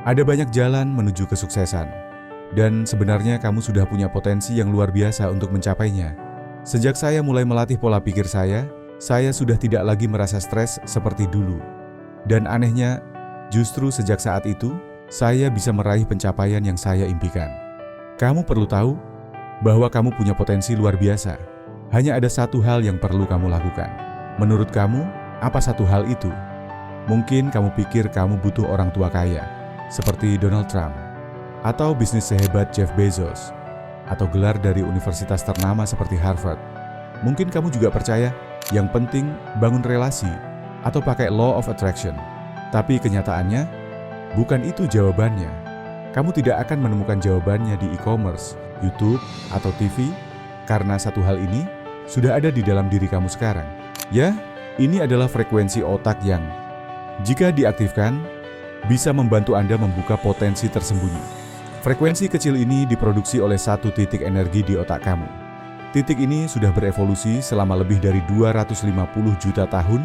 Ada banyak jalan menuju kesuksesan, dan sebenarnya kamu sudah punya potensi yang luar biasa untuk mencapainya. Sejak saya mulai melatih pola pikir saya sudah tidak lagi merasa stres seperti dulu. Dan anehnya, justru sejak saat itu, saya bisa meraih pencapaian yang saya impikan. Kamu perlu tahu bahwa kamu punya potensi luar biasa. Hanya ada satu hal yang perlu kamu lakukan. Menurut kamu, apa satu hal itu? Mungkin kamu pikir kamu butuh orang tua kaya, seperti Donald Trump, atau bisnis sehebat Jeff Bezos, atau gelar dari universitas ternama seperti Harvard. Mungkin kamu juga percaya yang penting bangun relasi atau pakai law of attraction. Tapi kenyataannya, bukan itu jawabannya. Kamu tidak akan menemukan jawabannya di e-commerce, YouTube, atau TV, karena satu hal ini sudah ada di dalam diri kamu sekarang. Ya, ini adalah frekuensi otak yang, jika diaktifkan, bisa membantu Anda membuka potensi tersembunyi. Frekuensi kecil ini diproduksi oleh satu titik energi di otak kamu. Titik ini sudah berevolusi selama lebih dari 250 juta tahun,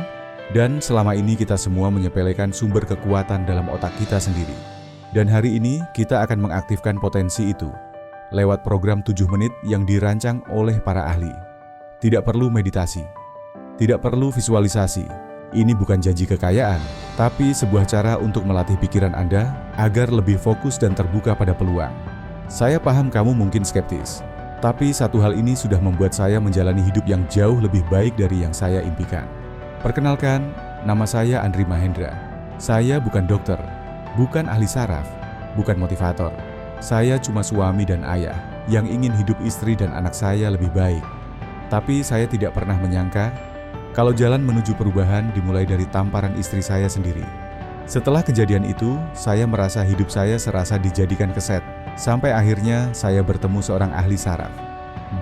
dan selama ini kita semua menyepelekan sumber kekuatan dalam otak kita sendiri. Dan hari ini kita akan mengaktifkan potensi itu lewat program 7 menit yang dirancang oleh para ahli. Tidak perlu meditasi, tidak perlu visualisasi. Ini bukan janji kekayaan, tapi sebuah cara untuk melatih pikiran Anda agar lebih fokus dan terbuka pada peluang. Saya paham kamu mungkin skeptis, tapi satu hal ini sudah membuat saya menjalani hidup yang jauh lebih baik dari yang saya impikan. Perkenalkan, nama saya Andri Mahendra. Saya bukan dokter, bukan ahli saraf, bukan motivator. Saya cuma suami dan ayah yang ingin hidup istri dan anak saya lebih baik. Tapi saya tidak pernah menyangka kalau jalan menuju perubahan dimulai dari tamparan istri saya sendiri. Setelah kejadian itu, saya merasa hidup saya serasa dijadikan keset, sampai akhirnya saya bertemu seorang ahli saraf.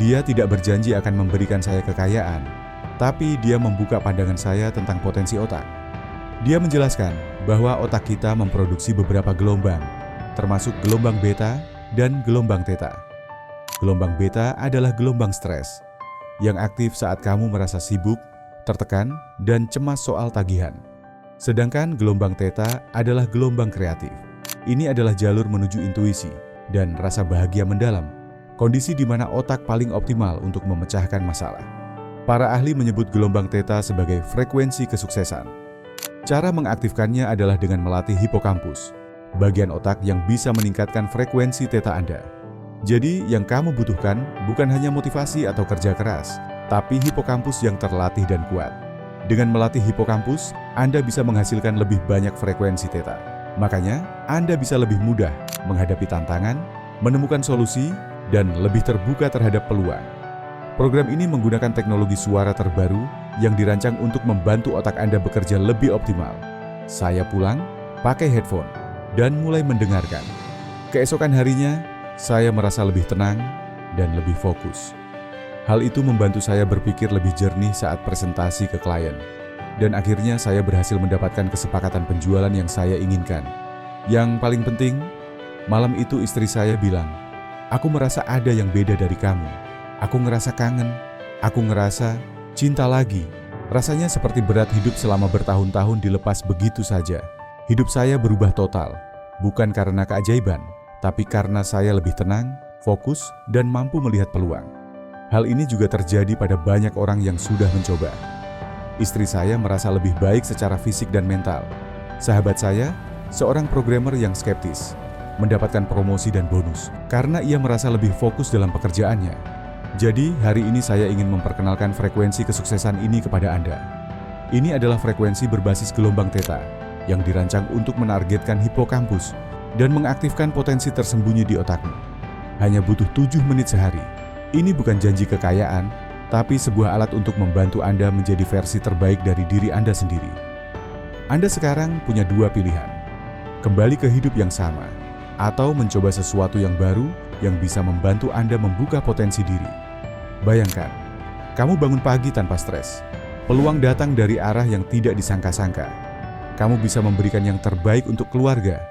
Dia tidak berjanji akan memberikan saya kekayaan, tapi dia membuka pandangan saya tentang potensi otak. Dia menjelaskan bahwa otak kita memproduksi beberapa gelombang, termasuk gelombang beta dan gelombang theta. Gelombang beta adalah gelombang stres, yang aktif saat kamu merasa sibuk, tertekan, dan cemas soal tagihan. Sedangkan gelombang theta adalah gelombang kreatif. Ini adalah jalur menuju intuisi dan rasa bahagia mendalam, kondisi di mana otak paling optimal untuk memecahkan masalah. Para ahli menyebut gelombang theta sebagai frekuensi kesuksesan. Cara mengaktifkannya adalah dengan melatih hipokampus, bagian otak yang bisa meningkatkan frekuensi theta Anda. Jadi, yang kamu butuhkan bukan hanya motivasi atau kerja keras, tapi hipokampus yang terlatih dan kuat. Dengan melatih hipokampus, Anda bisa menghasilkan lebih banyak frekuensi theta. Makanya, Anda bisa lebih mudah menghadapi tantangan, menemukan solusi, dan lebih terbuka terhadap peluang. Program ini menggunakan teknologi suara terbaru yang dirancang untuk membantu otak Anda bekerja lebih optimal. Saya pulang, pakai headphone, dan mulai mendengarkan. Keesokan harinya, saya merasa lebih tenang dan lebih fokus. Hal itu membantu saya berpikir lebih jernih saat presentasi ke klien. Dan akhirnya saya berhasil mendapatkan kesepakatan penjualan yang saya inginkan. Yang paling penting, malam itu istri saya bilang, "Aku merasa ada yang beda dari kamu. Aku ngerasa kangen, aku ngerasa cinta lagi." Rasanya seperti berat hidup selama bertahun-tahun dilepas begitu saja. Hidup saya berubah total, bukan karena keajaiban, tapi karena saya lebih tenang, fokus, dan mampu melihat peluang. Hal ini juga terjadi pada banyak orang yang sudah mencoba. Istri saya merasa lebih baik secara fisik dan mental. Sahabat saya, seorang programmer yang skeptis, mendapatkan promosi dan bonus karena ia merasa lebih fokus dalam pekerjaannya. Jadi, hari ini saya ingin memperkenalkan frekuensi kesuksesan ini kepada Anda. Ini adalah frekuensi berbasis gelombang theta yang dirancang untuk menargetkan hipokampus dan mengaktifkan potensi tersembunyi di otakmu. Hanya butuh 7 menit sehari. Ini bukan janji kekayaan, tapi sebuah alat untuk membantu Anda menjadi versi terbaik dari diri Anda sendiri. Anda sekarang punya 2 pilihan. Kembali ke hidup yang sama, atau mencoba sesuatu yang baru yang bisa membantu Anda membuka potensi diri. Bayangkan, kamu bangun pagi tanpa stres. Peluang datang dari arah yang tidak disangka-sangka. Kamu bisa memberikan yang terbaik untuk keluarga.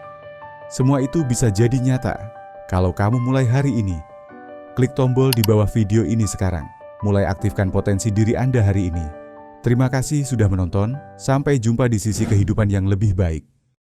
Semua itu bisa jadi nyata kalau kamu mulai hari ini. Klik tombol di bawah video ini sekarang. Mulai aktifkan potensi diri Anda hari ini. Terima kasih sudah menonton. Sampai jumpa di sisi kehidupan yang lebih baik.